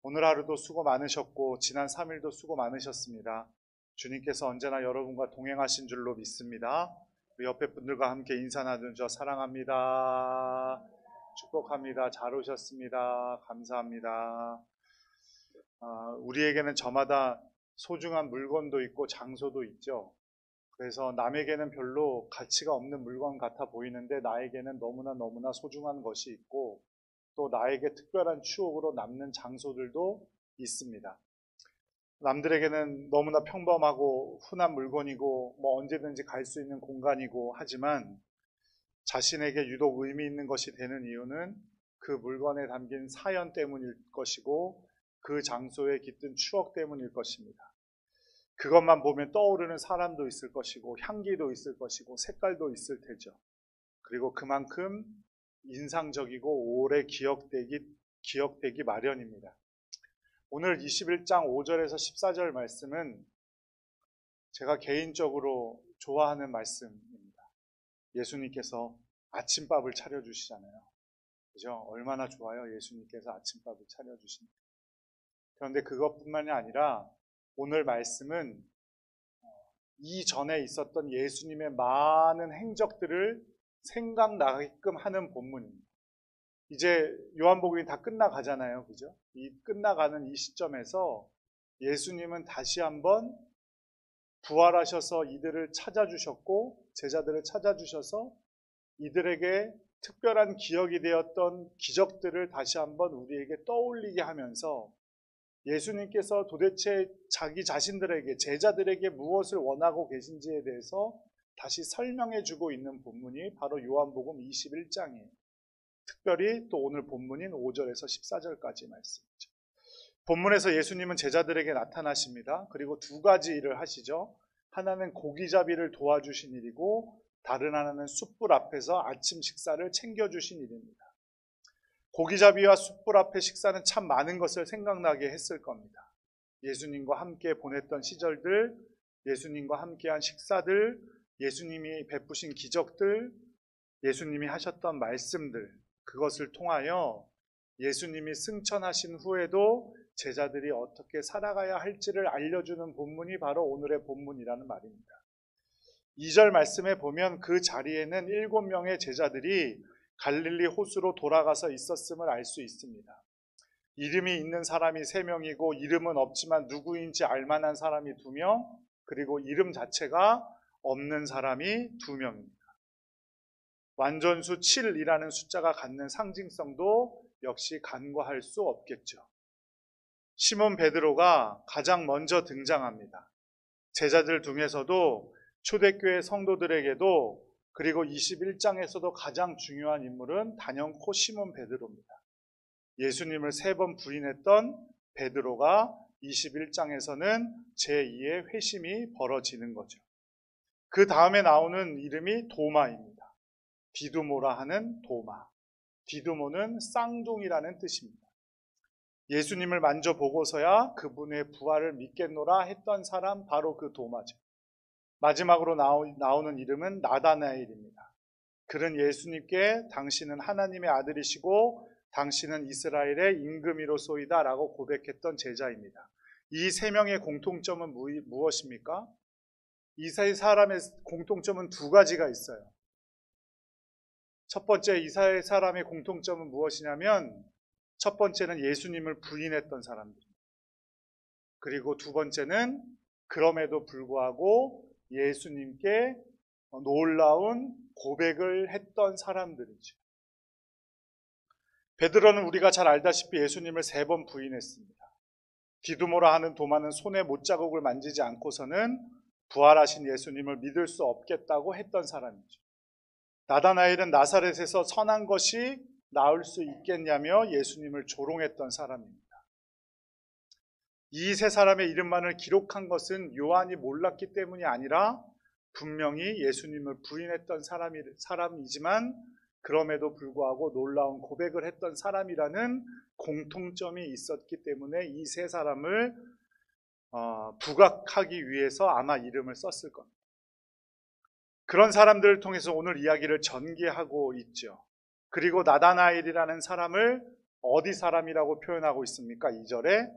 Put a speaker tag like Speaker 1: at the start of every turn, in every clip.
Speaker 1: 오늘 하루도 수고 많으셨고 지난 3일도 수고 많으셨습니다. 주님께서 언제나 여러분과 동행하신 줄로 믿습니다. 우리 옆에 분들과 함께 인사 나누죠. 사랑합니다. 축복합니다. 잘 오셨습니다. 감사합니다. 우리에게는 저마다 소중한 물건도 있고 장소도 있죠. 그래서 남에게는 별로 가치가 없는 물건 같아 보이는데 나에게는 너무나 소중한 것이 있고 또 나에게 특별한 추억으로 남는 장소들도 있습니다. 남들에게는 너무나 평범하고 흔한 물건이고 언제든지 갈 수 있는 공간이고 하지만 자신에게 유독 의미 있는 것이 되는 이유는 그 물건에 담긴 사연 때문일 것이고 그 장소에 깃든 추억 때문일 것입니다. 그것만 보면 떠오르는 사람도 있을 것이고 향기도 있을 것이고 색깔도 있을 테죠. 그리고 그만큼 인상적이고 오래 기억되기 마련입니다. 오늘 21장 5절에서 14절 말씀은 제가 개인적으로 좋아하는 말씀입니다. 예수님께서 아침밥을 차려주시잖아요. 그죠? 얼마나 좋아요. 예수님께서 아침밥을 차려주십니다. 그런데 그것뿐만이 아니라 오늘 말씀은 이전에 있었던 예수님의 많은 행적들을 생각나게끔 하는 본문입니다. 이제 요한복음이 다 끝나가잖아요. 그죠? 이 끝나가는 이 시점에서 예수님은 다시 한번 부활하셔서 이들을 찾아주셨고 제자들을 찾아주셔서 이들에게 특별한 기억이 되었던 기적들을 다시 한번 우리에게 떠올리게 하면서 예수님께서 도대체 자기 자신들에게 제자들에게 무엇을 원하고 계신지에 대해서 다시 설명해 주고 있는 본문이 바로 요한복음 21장이에요. 특별히 또 오늘 본문인 5절에서 14절까지 말씀이죠. 본문에서 예수님은 제자들에게 나타나십니다. 그리고 두 가지 일을 하시죠. 하나는 고기잡이를 도와주신 일이고 다른 하나는 숯불 앞에서 아침 식사를 챙겨주신 일입니다. 고기잡이와 숯불 앞의 식사는 참 많은 것을 생각나게 했을 겁니다. 예수님과 함께 보냈던 시절들, 예수님과 함께한 식사들, 예수님이 베푸신 기적들, 예수님이 하셨던 말씀들, 그것을 통하여 예수님이 승천하신 후에도 제자들이 어떻게 살아가야 할지를 알려주는 본문이 바로 오늘의 본문이라는 말입니다. 2절 말씀에 보면 그 자리에는 7명의 제자들이 갈릴리 호수로 돌아가서 있었음을 알 수 있습니다. 이름이 있는 사람이 3명이고 이름은 없지만 누구인지 알만한 사람이 2명, 그리고 이름 자체가 없는 사람이 2명입니다. 완전수 7이라는 숫자가 갖는 상징성도 역시 간과할 수 없겠죠. 시몬 베드로가 가장 먼저 등장합니다. 제자들 중에서도 초대교회 성도들에게도 그리고 21장에서도 가장 중요한 인물은 단연코 시몬 베드로입니다. 예수님을 3번 부인했던 베드로가 21장에서는 제2의 회심이 벌어지는 거죠. 그 다음에 나오는 이름이 도마입니다. 디두모라 하는 도마. 디두모는 쌍둥이라는 뜻입니다. 예수님을 만져보고서야 그분의 부활을 믿겠노라 했던 사람 바로 그 도마죠. 마지막으로 나오는 이름은 나다나엘입니다. 그는 예수님께 당신은 하나님의 아들이시고 당신은 이스라엘의 임금이로소이다 라고 고백했던 제자입니다. 이 3명의 공통점은 무엇입니까? 이 세 사람의 공통점은 2가지가 있어요. 첫 번째 이 세 사람의 공통점은 무엇이냐면 첫 번째는 예수님을 부인했던 사람들입니다. 그리고 두 번째는 그럼에도 불구하고 예수님께 놀라운 고백을 했던 사람들이죠. 베드로는 우리가 잘 알다시피 예수님을 3번 부인했습니다. 디두모라 하는 도마는 손에 못자국을 만지지 않고서는 부활하신 예수님을 믿을 수 없겠다고 했던 사람이죠. 나다나엘은 나사렛에서 선한 것이 나올 수 있겠냐며 예수님을 조롱했던 사람입니다. 이 3사람의 이름만을 기록한 것은 요한이 몰랐기 때문이 아니라 분명히 예수님을 부인했던 사람이지만 그럼에도 불구하고 놀라운 고백을 했던 사람이라는 공통점이 있었기 때문에 이 3사람을 부각하기 위해서 아마 이름을 썼을 겁니다. 그런 사람들을 통해서 오늘 이야기를 전개하고 있죠. 그리고 나다나엘이라는 사람을 어디 사람이라고 표현하고 있습니까? 2절에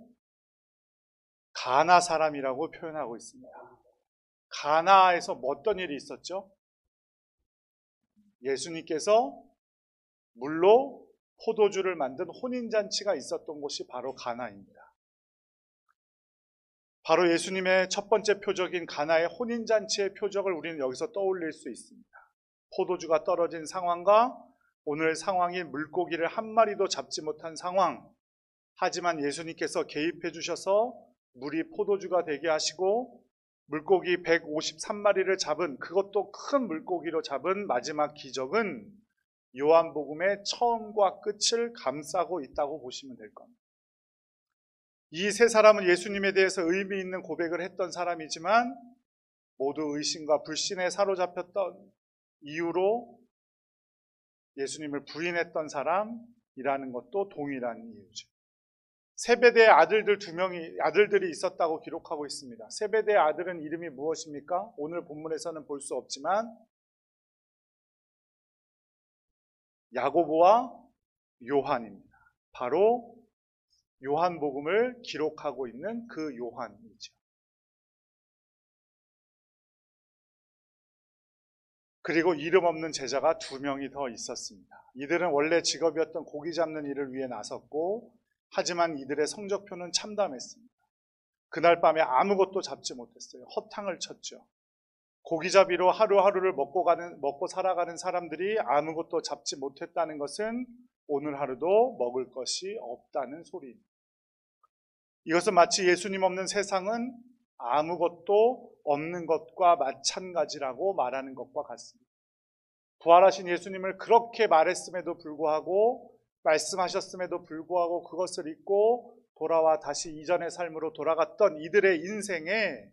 Speaker 1: 가나 사람이라고 표현하고 있습니다. 가나에서 어떤 일이 있었죠? 예수님께서 물로 포도주를 만든 혼인잔치가 있었던 곳이 바로 가나입니다. 바로 예수님의 첫 번째 표적인 가나의 혼인잔치의 표적을 우리는 여기서 떠올릴 수 있습니다. 포도주가 떨어진 상황과 오늘 상황인 물고기를 한 마리도 잡지 못한 상황. 하지만 예수님께서 개입해 주셔서 물이 포도주가 되게 하시고 물고기 153마리를 잡은, 그것도 큰 물고기로 잡은 마지막 기적은 요한복음의 처음과 끝을 감싸고 있다고 보시면 될 겁니다. 이 세 사람은 예수님에 대해서 의미 있는 고백을 했던 사람이지만 모두 의심과 불신에 사로잡혔던 이유로 예수님을 부인했던 사람이라는 것도 동일한 이유죠. 세베대의 아들들 2명이 아들들이 있었다고 기록하고 있습니다. 세베대의 아들은 이름이 무엇입니까? 오늘 본문에서는 볼 수 없지만 야고보와 요한입니다. 바로 요한복음을 기록하고 있는 그 요한이죠. 그리고 이름 없는 제자가 2명이 더 있었습니다. 이들은 원래 직업이었던 고기 잡는 일을 위해 나섰고, 하지만 이들의 성적표는 참담했습니다. 그날 밤에 아무것도 잡지 못했어요. 허탕을 쳤죠. 고기잡이로 하루하루를 먹고 살아가는 사람들이 아무것도 잡지 못했다는 것은 오늘 하루도 먹을 것이 없다는 소리입니다. 이것은 마치 예수님 없는 세상은 아무것도 없는 것과 마찬가지라고 말하는 것과 같습니다. 부활하신 예수님을 그렇게 말했음에도 불구하고, 말씀하셨음에도 불구하고 그것을 잊고 돌아와 다시 이전의 삶으로 돌아갔던 이들의 인생에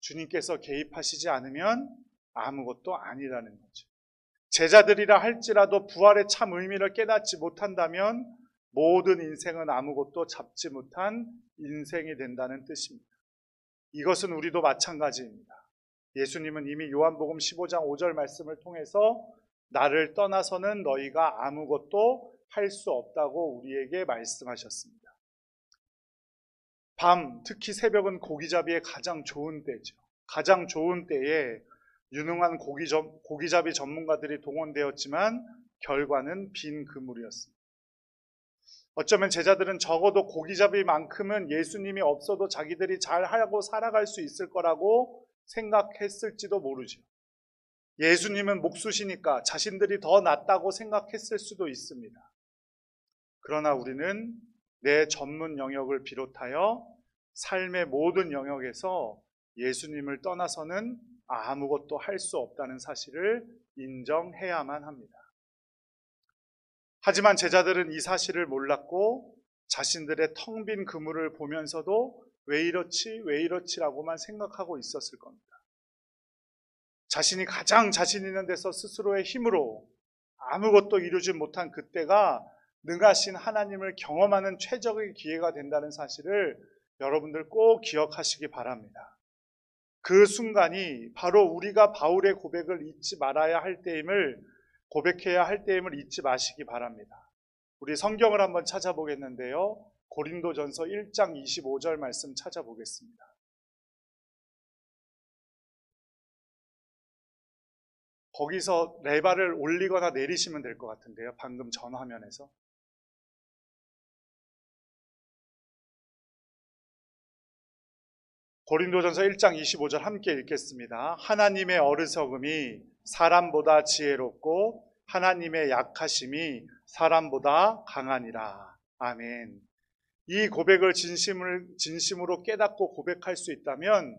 Speaker 1: 주님께서 개입하시지 않으면 아무것도 아니라는 거죠. 제자들이라 할지라도 부활의 참 의미를 깨닫지 못한다면 모든 인생은 아무것도 잡지 못한 인생이 된다는 뜻입니다. 이것은 우리도 마찬가지입니다. 예수님은 이미 요한복음 15장 5절 말씀을 통해서 나를 떠나서는 너희가 아무것도 할 수 없다고 우리에게 말씀하셨습니다. 밤, 특히 새벽은 고기잡이의 가장 좋은 때죠. 가장 좋은 때에 유능한 고기잡이 전문가들이 동원되었지만 결과는 빈 그물이었습니다. 어쩌면 제자들은 적어도 고기잡이만큼은 예수님이 없어도 자기들이 잘하고 살아갈 수 있을 거라고 생각했을지도 모르죠. 예수님은 목수시니까 자신들이 더 낫다고 생각했을 수도 있습니다. 그러나 우리는 내 전문 영역을 비롯하여 삶의 모든 영역에서 예수님을 떠나서는 아무것도 할 수 없다는 사실을 인정해야만 합니다. 하지만 제자들은 이 사실을 몰랐고 자신들의 텅 빈 그물을 보면서도 왜 이렇지라고만 생각하고 있었을 겁니다. 자신이 가장 자신 있는 데서 스스로의 힘으로 아무것도 이루지 못한 그때가 능하신 하나님을 경험하는 최적의 기회가 된다는 사실을 여러분들 꼭 기억하시기 바랍니다. 그 순간이 바로 우리가 바울의 고백을 잊지 말아야 할 때임을, 고백해야 할 때임을 잊지 마시기 바랍니다. 우리 성경을 한번 찾아보겠는데요. 고린도전서 1장 25절 말씀 찾아보겠습니다. 거기서 레바를 올리거나 내리시면 될 것 같은데요. 방금 전 화면에서. 고린도전서 1장 25절 함께 읽겠습니다. 하나님의 어리석음이 사람보다 지혜롭고 하나님의 약하심이 사람보다 강하니라. 아멘. 이 고백을 진심으로 깨닫고 고백할 수 있다면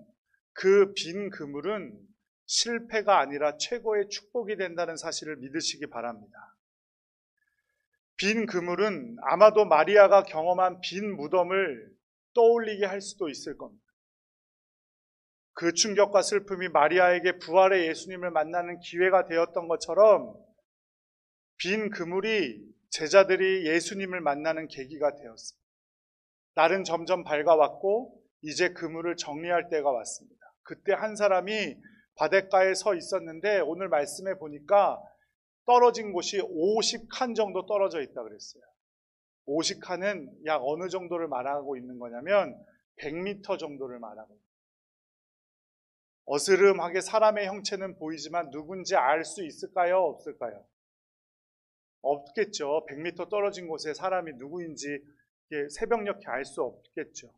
Speaker 1: 그 빈 그물은 실패가 아니라 최고의 축복이 된다는 사실을 믿으시기 바랍니다. 빈 그물은 아마도 마리아가 경험한 빈 무덤을 떠올리게 할 수도 있을 겁니다. 그 충격과 슬픔이 마리아에게 부활의 예수님을 만나는 기회가 되었던 것처럼 빈 그물이 제자들이 예수님을 만나는 계기가 되었습니다. 날은 점점 밝아왔고 이제 그물을 정리할 때가 왔습니다. 그때 한 사람이 바닷가에 서 있었는데 오늘 말씀에 보니까 떨어진 곳이 50칸 정도 떨어져 있다 그랬어요. 50칸은 약 어느 정도를 말하고 있는 거냐면 100m 정도를 말하고 있는 거예요. 어스름하게 사람의 형체는 보이지만 누군지 알 수 있을까요? 없을까요? 없겠죠. 100m 떨어진 곳에 사람이 누구인지 새벽녘에 알 수 없겠죠.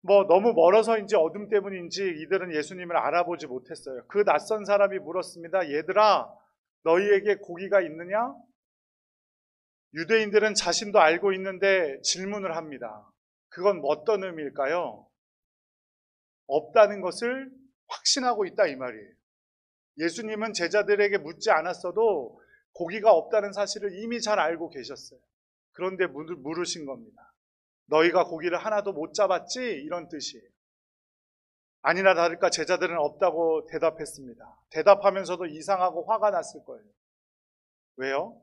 Speaker 1: 너무 멀어서인지 어둠 때문인지 이들은 예수님을 알아보지 못했어요. 그 낯선 사람이 물었습니다. 얘들아, 너희에게 고기가 있느냐? 유대인들은 자신도 알고 있는데 질문을 합니다. 그건 어떤 의미일까요? 없다는 것을 확신하고 있다 이 말이에요. 예수님은 제자들에게 묻지 않았어도 고기가 없다는 사실을 이미 잘 알고 계셨어요. 그런데 물으신 겁니다. 너희가 고기를 하나도 못 잡았지? 이런 뜻이에요. 아니나 다를까 제자들은 없다고 대답했습니다. 대답하면서도 이상하고 화가 났을 거예요. 왜요?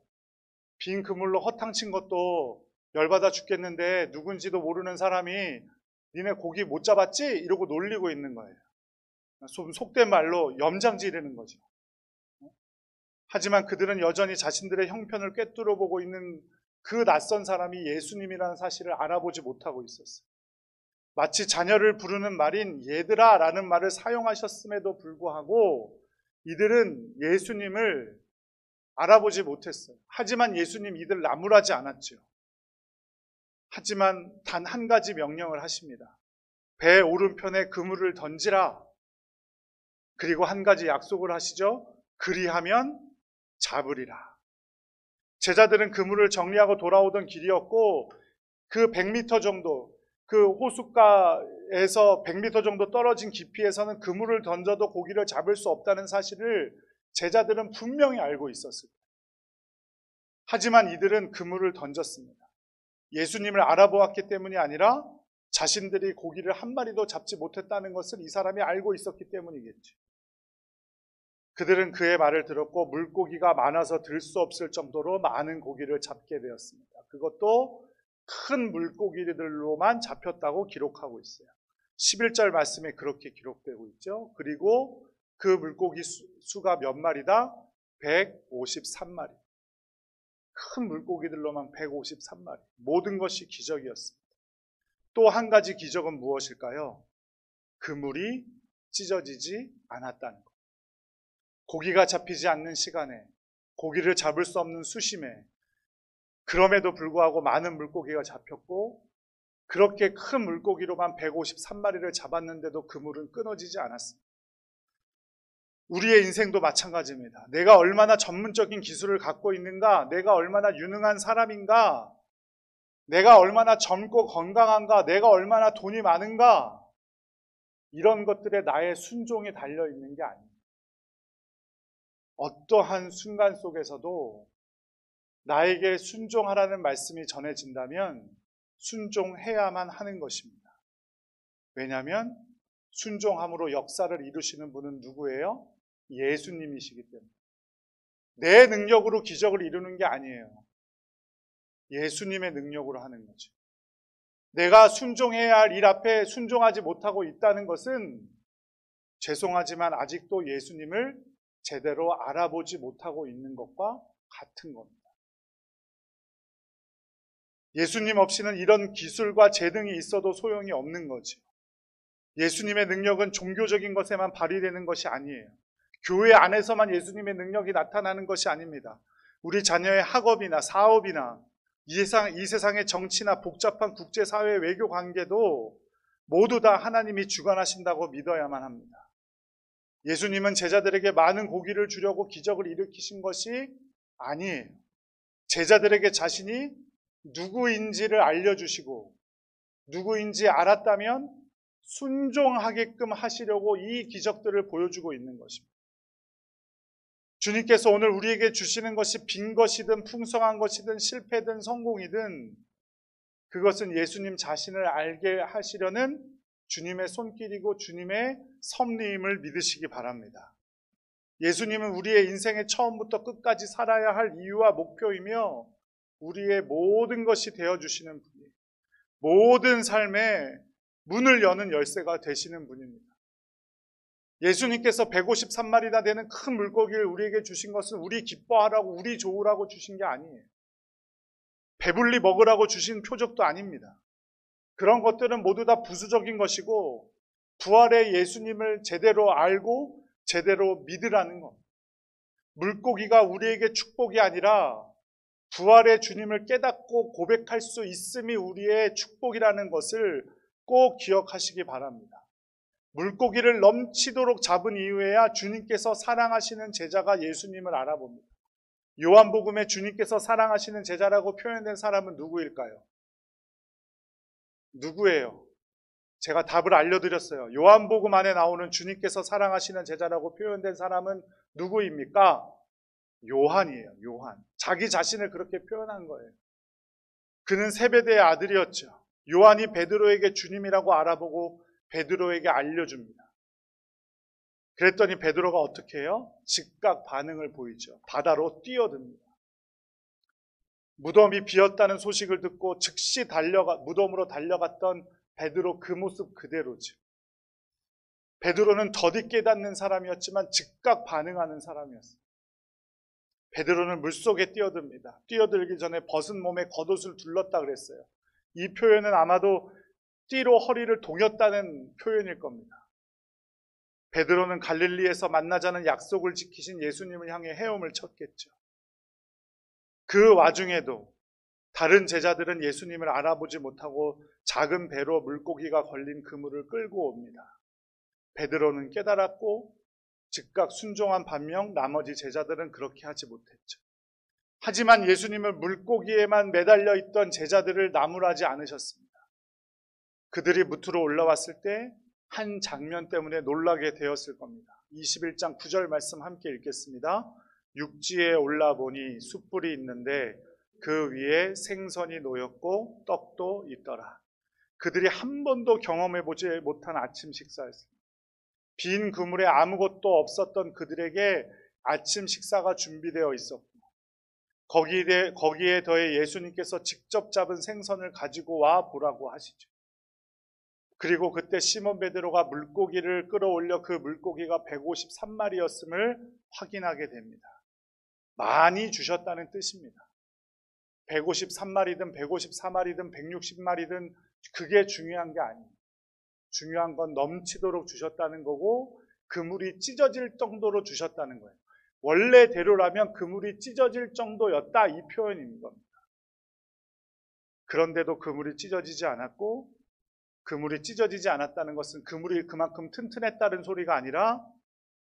Speaker 1: 빈 그물로 허탕친 것도 열받아 죽겠는데 누군지도 모르는 사람이 니네 고기 못 잡았지? 이러고 놀리고 있는 거예요. 속된 말로 염장지르는 거죠. 하지만 그들은 여전히 자신들의 형편을 꿰뚫어 보고 있는 그 낯선 사람이 예수님이라는 사실을 알아보지 못하고 있었어요. 마치 자녀를 부르는 말인 얘들아 라는 말을 사용하셨음에도 불구하고 이들은 예수님을 알아보지 못했어요. 하지만 예수님 이들 나무라지 않았죠. 하지만 단 한 가지 명령을 하십니다. 배 오른편에 그물을 던지라. 그리고 한 가지 약속을 하시죠. 그리하면 잡으리라. 제자들은 그물을 정리하고 돌아오던 길이었고 그 100m 정도, 그 호숫가에서 100m 정도 떨어진 깊이에서는 그물을 던져도 고기를 잡을 수 없다는 사실을 제자들은 분명히 알고 있었습니다. 하지만 이들은 그물을 던졌습니다. 예수님을 알아보았기 때문이 아니라 자신들이 고기를 한 마리도 잡지 못했다는 것을 이 사람이 알고 있었기 때문이겠죠. 그들은 그의 말을 들었고 물고기가 많아서 들 수 없을 정도로 많은 고기를 잡게 되었습니다. 그것도 큰 물고기들로만 잡혔다고 기록하고 있어요. 11절 말씀에 그렇게 기록되고 있죠. 그리고 그 물고기 수가 몇 마리다? 153마리. 큰 물고기들로만 153마리. 모든 것이 기적이었습니다. 또 한 가지 기적은 무엇일까요? 그물이 찢어지지 않았다는 것. 고기가 잡히지 않는 시간에, 고기를 잡을 수 없는 수심에, 그럼에도 불구하고 많은 물고기가 잡혔고 그렇게 큰 물고기로만 153마리를 잡았는데도 그물은 끊어지지 않았습니다. 우리의 인생도 마찬가지입니다. 내가 얼마나 전문적인 기술을 갖고 있는가, 내가 얼마나 유능한 사람인가, 내가 얼마나 젊고 건강한가, 내가 얼마나 돈이 많은가, 이런 것들에 나의 순종이 달려있는 게 아닙니다. 어떠한 순간 속에서도 나에게 순종하라는 말씀이 전해진다면 순종해야만 하는 것입니다. 왜냐하면 순종함으로 역사를 이루시는 분은 누구예요? 예수님이시기 때문에. 내 능력으로 기적을 이루는 게 아니에요. 예수님의 능력으로 하는 거죠. 내가 순종해야 할 일 앞에 순종하지 못하고 있다는 것은 죄송하지만 아직도 예수님을 제대로 알아보지 못하고 있는 것과 같은 겁니다. 예수님 없이는 이런 기술과 재능이 있어도 소용이 없는 거죠. 예수님의 능력은 종교적인 것에만 발휘되는 것이 아니에요. 교회 안에서만 예수님의 능력이 나타나는 것이 아닙니다. 우리 자녀의 학업이나 사업이나 이 세상의 정치나 복잡한 국제사회 외교 관계도 모두 다 하나님이 주관하신다고 믿어야만 합니다. 예수님은 제자들에게 많은 고기를 주려고 기적을 일으키신 것이 아니에요. 제자들에게 자신이 누구인지를 알려주시고 누구인지 알았다면 순종하게끔 하시려고 이 기적들을 보여주고 있는 것입니다. 주님께서 오늘 우리에게 주시는 것이 빈 것이든 풍성한 것이든 실패든 성공이든 그것은 예수님 자신을 알게 하시려는 주님의 손길이고 주님의 섭리임을 믿으시기 바랍니다. 예수님은 우리의 인생의 처음부터 끝까지 살아야 할 이유와 목표이며 우리의 모든 것이 되어주시는 분이에요. 모든 삶에 문을 여는 열쇠가 되시는 분입니다. 예수님께서 153마리나 되는 큰 물고기를 우리에게 주신 것은 우리 기뻐하라고 우리 좋으라고 주신 게 아니에요. 배불리 먹으라고 주신 표적도 아닙니다. 그런 것들은 모두 다 부수적인 것이고 부활의 예수님을 제대로 알고 제대로 믿으라는 것. 물고기가 우리에게 축복이 아니라 부활의 주님을 깨닫고 고백할 수 있음이 우리의 축복이라는 것을 꼭 기억하시기 바랍니다. 물고기를 넘치도록 잡은 이후에야 주님께서 사랑하시는 제자가 예수님을 알아봅니다. 요한복음에 주님께서 사랑하시는 제자라고 표현된 사람은 누구일까요? 누구예요? 제가 답을 알려드렸어요. 요한복음 안에 나오는 주님께서 사랑하시는 제자라고 표현된 사람은 누구입니까? 요한이에요. 요한. 자기 자신을 그렇게 표현한 거예요. 그는 세베대의 아들이었죠. 요한이 베드로에게 주님이라고 알아보고 베드로에게 알려줍니다. 그랬더니 베드로가 어떻게 해요? 즉각 반응을 보이죠. 바다로 뛰어듭니다. 무덤이 비었다는 소식을 듣고 즉시 무덤으로 달려갔던 베드로 그 모습 그대로죠. 베드로는 더디 깨닫는 사람이었지만 즉각 반응하는 사람이었어요. 베드로는 물속에 뛰어듭니다. 뛰어들기 전에 벗은 몸에 겉옷을 둘렀다 그랬어요. 이 표현은 아마도 띠로 허리를 동였다는 표현일 겁니다. 베드로는 갈릴리에서 만나자는 약속을 지키신 예수님을 향해 헤엄을 쳤겠죠. 그 와중에도 다른 제자들은 예수님을 알아보지 못하고 작은 배로 물고기가 걸린 그물을 끌고 옵니다. 베드로는 깨달았고 즉각 순종한 반면 나머지 제자들은 그렇게 하지 못했죠. 하지만 예수님은 물고기에만 매달려 있던 제자들을 나무라지 않으셨습니다. 그들이 무트로 올라왔을 때 한 장면 때문에 놀라게 되었을 겁니다. 21장 9절 말씀 함께 읽겠습니다. 육지에 올라보니 숯불이 있는데 그 위에 생선이 놓였고 떡도 있더라. 그들이 한 번도 경험해보지 못한 아침 식사였습니다. 빈 그물에 아무것도 없었던 그들에게 아침 식사가 준비되어 있었고 거기에 더해 예수님께서 직접 잡은 생선을 가지고 와 보라고 하시죠. 그리고 그때 시몬 베드로가 물고기를 끌어올려 그 물고기가 153마리였음을 확인하게 됩니다. 많이 주셨다는 뜻입니다. 153마리든 154마리든 160마리든 그게 중요한 게 아니에요. 중요한 건 넘치도록 주셨다는 거고 그물이 찢어질 정도로 주셨다는 거예요. 원래대로라면 그물이 찢어질 정도였다 이 표현인 겁니다. 그런데도 그물이 찢어지지 않았고 그물이 찢어지지 않았다는 것은 그물이 그만큼 튼튼했다는 소리가 아니라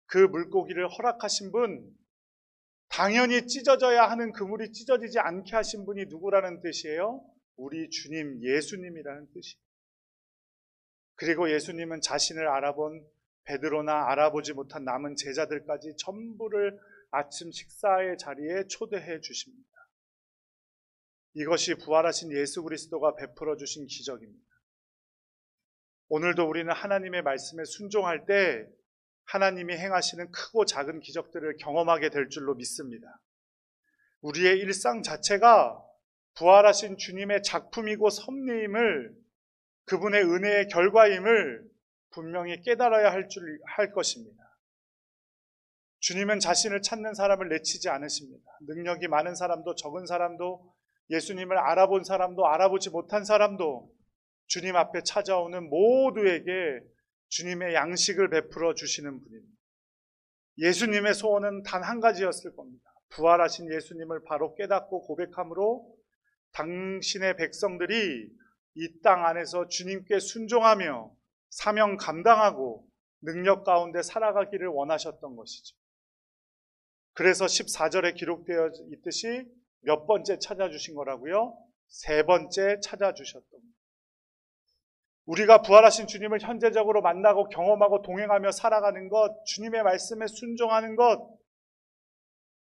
Speaker 1: 그 물고기를 허락하신 분, 당연히 찢어져야 하는 그물이 찢어지지 않게 하신 분이 누구라는 뜻이에요? 우리 주님 예수님이라는 뜻이에요. 그리고 예수님은 자신을 알아본 베드로나 알아보지 못한 남은 제자들까지 전부를 아침 식사의 자리에 초대해 주십니다. 이것이 부활하신 예수 그리스도가 베풀어 주신 기적입니다. 오늘도 우리는 하나님의 말씀에 순종할 때 하나님이 행하시는 크고 작은 기적들을 경험하게 될 줄로 믿습니다. 우리의 일상 자체가 부활하신 주님의 작품이고 섭리임을, 그분의 은혜의 결과임을 분명히 깨달아야 할 것입니다. 주님은 자신을 찾는 사람을 내치지 않으십니다. 능력이 많은 사람도 적은 사람도 예수님을 알아본 사람도 알아보지 못한 사람도 주님 앞에 찾아오는 모두에게 주님의 양식을 베풀어 주시는 분입니다. 예수님의 소원은 단 한 가지였을 겁니다. 부활하신 예수님을 바로 깨닫고 고백함으로 당신의 백성들이 이 땅 안에서 주님께 순종하며 사명 감당하고 능력 가운데 살아가기를 원하셨던 것이죠. 그래서 14절에 기록되어 있듯이 몇 번째 찾아주신 거라고요? 3번째 찾아주셨던 겁니다. 우리가 부활하신 주님을 현재적으로 만나고 경험하고 동행하며 살아가는 것, 주님의 말씀에 순종하는 것,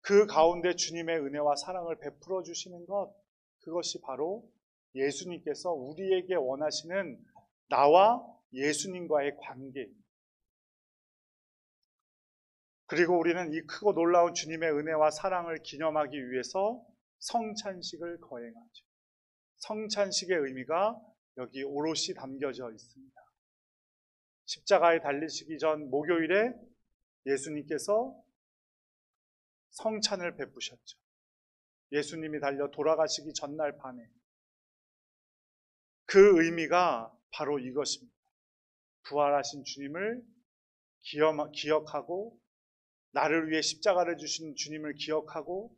Speaker 1: 그 가운데 주님의 은혜와 사랑을 베풀어 주시는 것, 그것이 바로 예수님께서 우리에게 원하시는 나와 예수님과의 관계입니다. 그리고 우리는 이 크고 놀라운 주님의 은혜와 사랑을 기념하기 위해서 성찬식을 거행하죠. 성찬식의 의미가 여기 오롯이 담겨져 있습니다. 십자가에 달리시기 전 목요일에 예수님께서 성찬을 베푸셨죠. 예수님이 달려 돌아가시기 전날 밤에. 그 의미가 바로 이것입니다. 부활하신 주님을 기억하고, 나를 위해 십자가를 주신 주님을 기억하고,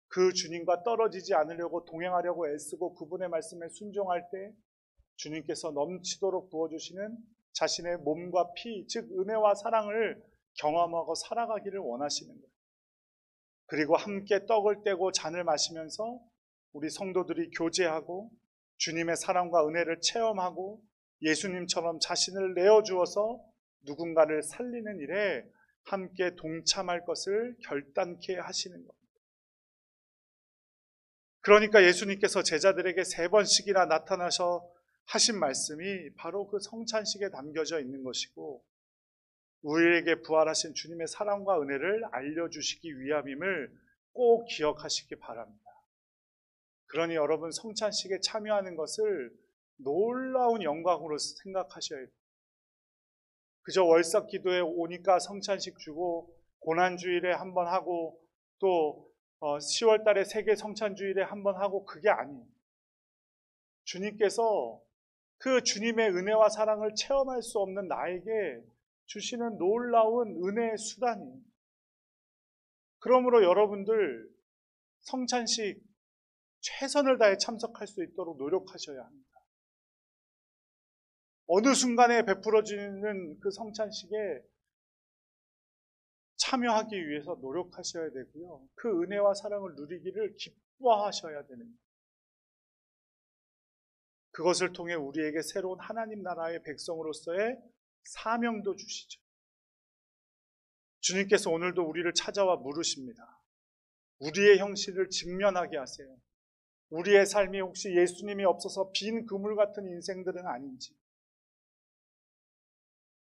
Speaker 1: 그 주님과 떨어지지 않으려고 동행하려고 애쓰고 그분의 말씀에 순종할 때 주님께서 넘치도록 부어주시는 자신의 몸과 피, 즉 은혜와 사랑을 경험하고 살아가기를 원하시는 거예요. 그리고 함께 떡을 떼고 잔을 마시면서 우리 성도들이 교제하고 주님의 사랑과 은혜를 체험하고 예수님처럼 자신을 내어주어서 누군가를 살리는 일에 함께 동참할 것을 결단케 하시는 겁니다. 그러니까 예수님께서 제자들에게 3번씩이나 나타나셔 하신 말씀이 바로 그 성찬식에 담겨져 있는 것이고, 우리에게 부활하신 주님의 사랑과 은혜를 알려주시기 위함임을 꼭 기억하시기 바랍니다. 그러니 여러분, 성찬식에 참여하는 것을 놀라운 영광으로 생각하셔야 돼요. 그저 월삭 기도에 오니까 성찬식 주고 고난주일에 한번 하고 또 10월 달에 세계 성찬주일에 한번 하고, 그게 아니에요. 주님께서 그 주님의 은혜와 사랑을 체험할 수 없는 나에게 주시는 놀라운 은혜의 수단이에요. 그러므로 여러분들 성찬식 최선을 다해 참석할 수 있도록 노력하셔야 합니다. 어느 순간에 베풀어지는 그 성찬식에 참여하기 위해서 노력하셔야 되고요. 그 은혜와 사랑을 누리기를 기뻐하셔야 됩니다. 그것을 통해 우리에게 새로운 하나님 나라의 백성으로서의 사명도 주시죠. 주님께서 오늘도 우리를 찾아와 물으십니다. 우리의 현실을 직면하게 하세요. 우리의 삶이 혹시 예수님이 없어서 빈 그물 같은 인생들은 아닌지.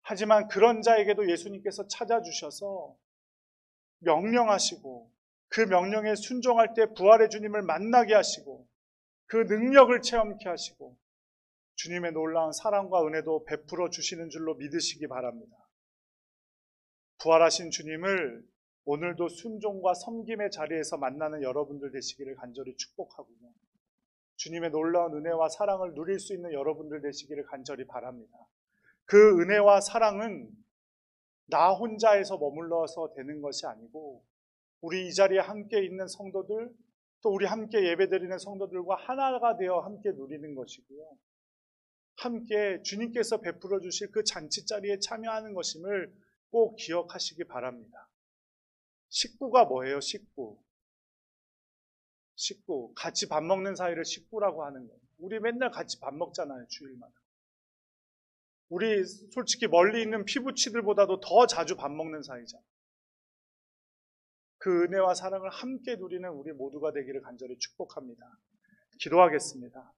Speaker 1: 하지만 그런 자에게도 예수님께서 찾아주셔서 명령하시고, 그 명령에 순종할 때 부활의 주님을 만나게 하시고, 그 능력을 체험케 하시고, 주님의 놀라운 사랑과 은혜도 베풀어 주시는 줄로 믿으시기 바랍니다. 부활하신 주님을 오늘도 순종과 섬김의 자리에서 만나는 여러분들 되시기를 간절히 축복하고요. 주님의 놀라운 은혜와 사랑을 누릴 수 있는 여러분들 되시기를 간절히 바랍니다. 그 은혜와 사랑은 나 혼자에서 머물러서 되는 것이 아니고, 우리 이 자리에 함께 있는 성도들, 또 우리 함께 예배드리는 성도들과 하나가 되어 함께 누리는 것이고요. 함께 주님께서 베풀어 주실 그 잔치자리에 참여하는 것임을 꼭 기억하시기 바랍니다. 식구가 뭐예요? 식구. 같이 밥 먹는 사이를 식구라고 하는 거예요. 우리 맨날 같이 밥 먹잖아요, 주일마다. 우리 솔직히 멀리 있는 피부치들보다도 더 자주 밥 먹는 사이잖아요. 그 은혜와 사랑을 함께 누리는 우리 모두가 되기를 간절히 축복합니다. 기도하겠습니다.